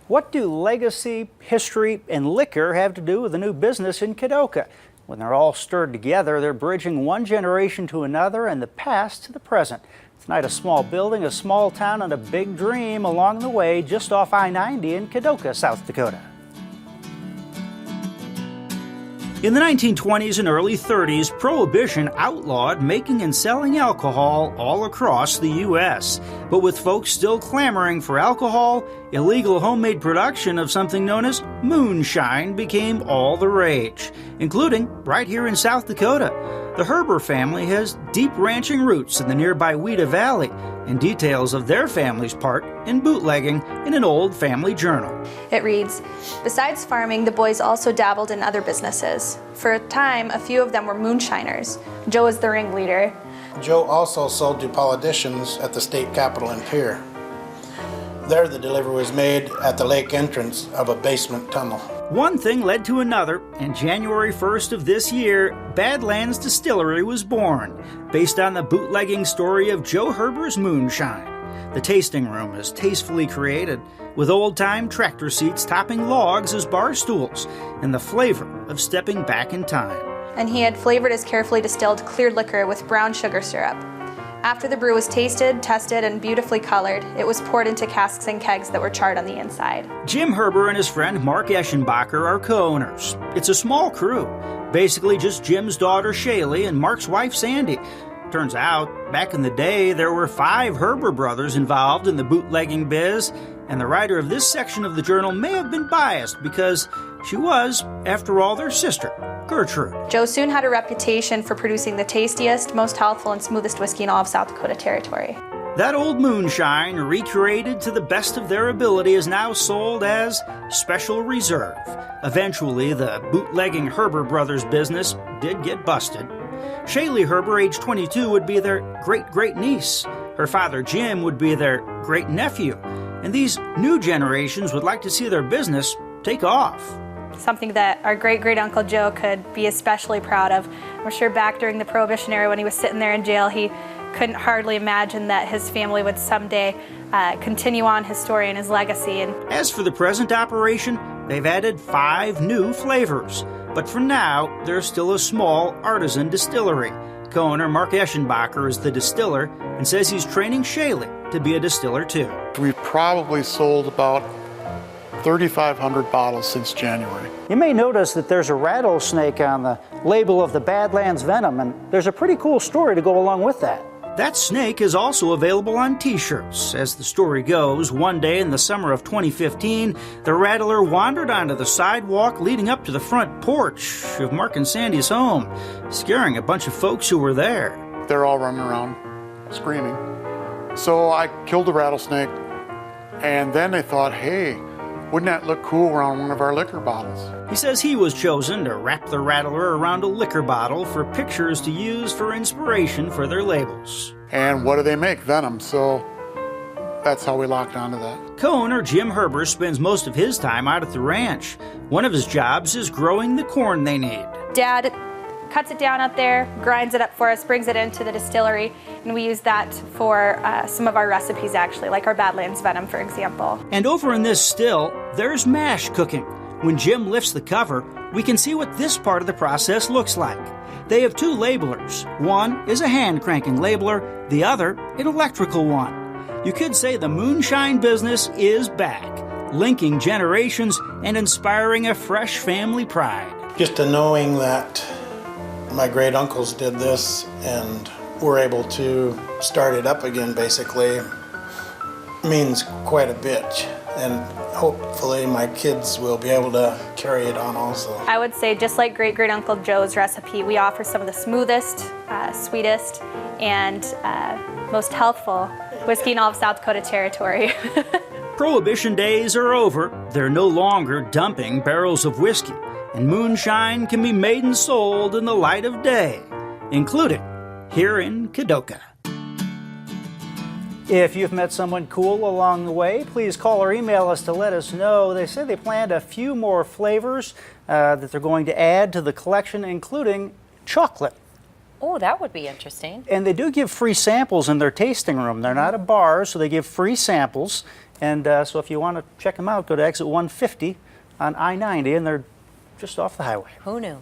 What do legacy, history, and liquor have to do with a new business in Dakota? When they're all stirred together, they're bridging one generation to another and the past to the present. Tonight, a small building, a small town, and a big dream along the way just off I-90 in Dakota, South Dakota. In the 1920s and early 30s, Prohibition outlawed making and selling alcohol all across the U.S. But with folks still clamoring for alcohol, illegal homemade production of something known as moonshine became all the rage, including right here in South Dakota. The Herber family has deep ranching roots in the nearby Weeda Valley, and details of their family's part in bootlegging in an old family journal. It reads, "Besides farming, the boys also dabbled in other businesses. For a time, a few of them were moonshiners. Joe was the ringleader. Joe also sold to politicians at the state capitol in Pierre. There, the delivery was made at the lake entrance of a basement tunnel." One thing led to another, and January 1st of this year, Badlands Distillery was born, based on the bootlegging story of Joe Herber's Moonshine. The tasting room is tastefully created, with old-time tractor seats topping logs as bar stools, and the flavor of stepping back in time. And he had flavored his carefully distilled clear liquor with brown sugar syrup. After the brew was tasted, tested, and beautifully colored, it was poured into casks and kegs that were charred on the inside. Jim Herber and his friend Mark Eschenbacher are co-owners. It's a small crew, basically just Jim's daughter Shaylee and Mark's wife Sandy. Turns out, back in the day, there were 5 Herber brothers involved in the bootlegging biz, and the writer of this section of the journal may have been biased because she was, after all, their sister, Gertrude. Joe soon had a reputation for producing the tastiest, most healthful, and smoothest whiskey in all of South Dakota Territory. That old moonshine, recreated to the best of their ability, is now sold as Special Reserve. Eventually, the bootlegging Herber brothers business did get busted. Shaylee Herber, age 22, would be their great-great-niece. Her father, Jim, would be their great-nephew. And these new generations would like to see their business take off. Something that our great-great-uncle Joe could be especially proud of. I'm sure back during the Prohibition era when he was sitting there in jail, he couldn't hardly imagine that his family would someday continue on his story and his legacy. And as for the present operation, they've added 5 new flavors. But for now, there's still a small artisan distillery. Co-owner Mark Eschenbacher is the distiller and says he's training Shaylee to be a distiller too. We've probably sold about 3,500 bottles since January. You may notice that there's a rattlesnake on the label of the Badlands Venom, and there's a pretty cool story to go along with that. That snake is also available on t-shirts. As the story goes, one day in the summer of 2015, the rattler wandered onto the sidewalk leading up to the front porch of Mark and Sandy's home, scaring a bunch of folks who were there. They're all running around screaming. So I killed the rattlesnake, and then they thought, hey, wouldn't that look cool around one of our liquor bottles? He says he was chosen to wrap the rattler around a liquor bottle for pictures to use for inspiration for their labels. And what do they make? Venom. So that's how we locked onto that. Co-owner Jim Herber spends most of his time out at the ranch. One of his jobs is growing the corn they need. Dad cuts it down out there, grinds it up for us, brings it into the distillery, and we use that for some of our recipes actually, like our Badlands Venom, for example. And over in this still, there's mash cooking. When Jim lifts the cover, we can see what this part of the process looks like. They have 2 labelers. One is a hand-cranking labeler, the other an electrical one. You could say the moonshine business is back, linking generations and inspiring a fresh family pride. Just a knowing that my great uncles did this and were able to start it up again basically means quite a bit, and hopefully my kids will be able to carry it on also. I would say just like great-great-uncle Joe's recipe, we offer some of the smoothest, sweetest, and most healthful whiskey in all of South Dakota Territory. Prohibition days are over. They're no longer dumping barrels of whiskey, and moonshine can be made and sold in the light of day, including here in Dakota. If you've met someone cool along the way, please call or email us to let us know. They say they planned a few more flavors that they're going to add to the collection, including chocolate. Oh, that would be interesting. And they do give free samples in their tasting room. They're not a bar, so they give free samples. And so if you want to check them out, go to exit 150 on I-90, and they're just off the highway. Who knew?